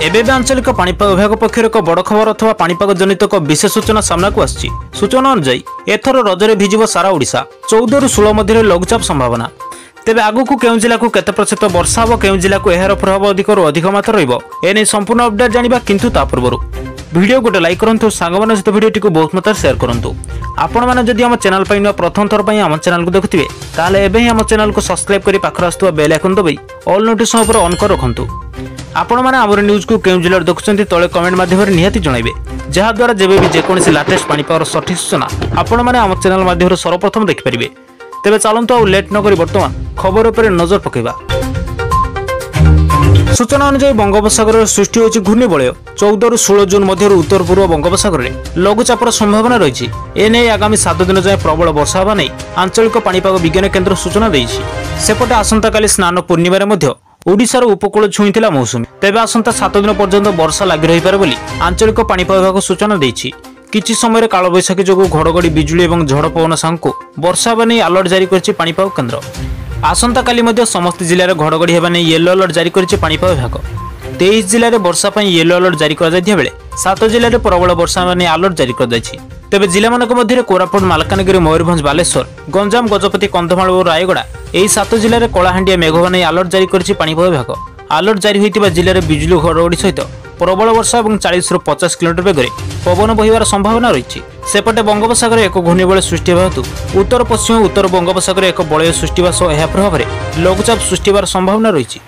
एबे आंचलिक पाणीपाग विभाग पक्षर एक बड़ खबर अथवा पाणीपाग जनित एक विशेष सूचना सामना को आसी। सूचना अनुसार एथर रजरे भिजिब सारा ओडिशा। 14 ରୁ 16 मध्य लघुचाप संभावना। तेबे आगु केउ जिला को केते प्रतिशत वर्षा हो, केउ जिला को एहार प्रभाव अधिकरू अधिक मात्रा रहिबो एने संपूर्ण अपडेट जानिबा। किंतु ता पूर्व वीडियो गोटे लाइक करंतु, सांगमान सहित वीडियो टिको बहुत मात्रा शेयर करंतु। आपण माने जदि हम चैनल पई न प्रथम थर पई हम चैनल को देखुथिबे ताले एबे ही हम चैनल को सब्सक्राइब करी पाखर आस्तुवा बेल आइकन दबाई ऑल नोटिफिकेशन पर ऑन कर रखंतु। आपण माने हमर न्यूज को केउ जिल्ला देखुचंती तळे कमेंट माध्यम रे निहाती जणाइबे, जहा द्वारा जेबे भी जेकोनसी लेटेस्ट पाणीपागर सठिक सूचना आपण माने हम चैनल माध्यम रे सर्वप्रथम देखि परिबे। तेबे चलंतु आ लेट न करी वर्तमान खबर पर नजर पकेबा। सूचना अनुसार बंगोपसागर सृष्टि होछि घूर्णिबलय। 14 ରୁ 16 जून मध्य उत्तर पूर्व बंगोपसागर में लघुचापर संभावना रही। एने आगामी 7 दिन जाए प्रबल वर्षा होगा नहीं आंचलिक पाणीपाग विज्ञान केन्द्र सूचना देइछि। सेपटे आसंता काली स्नान पूर्णिमार मध्य ओडिशार उपकूल छुईला मौसुमी। तेबे आसंता 7 दिन पर्यंत वर्षा लागि रही पारे बोली आंचलिक पाणीपाग विभाग सूचना देइछि। किछि समय कालबैशाखी जोगु घड़घड़ी बिजुली और झड़ पवन सांगू वर्षा होगा नहीं अलर्ट जारी करिछि पाणीपाग केन्द्र। आसंता काली मध्य समस्त जिले में घड़घड़ी होगा नहीं येलो अलर्ट जारी करिछि पाणीपाग विभाग। 23 जिले में वर्षा येलो अलर्ट जारी कर 7 जिले में प्रबल वर्षा होगा नहीं अलर्ट जारी कर। तेबे जिला मानक मध्य कोरापुट, मालकानगिरी, मयूरभंज, बालेश्वर, गंजाम, गजपति, कंधमाल और रायगड़ा यही 7 जिले में कलाहांडिया मेघ होगा नहीं अलर्ट जारी करिछि पाणीपाग विभाग। अलर्ट जारी होइतिबा जिले में बिजुली घड़घड़ी सहित प्रबल वर्षा और 40 ରୁ 50 किलोमीटर बेगर पवन बहिबार संभावना रही। सेपटे बंगोपसागर एक घूर्णिबलय सृष्टि हेतु उत्तर पश्चिम उत्तर बंगोपसागर एक बलय सृष्टि सह प्रभाव में लघुचाप सृष्टि संभावना रही।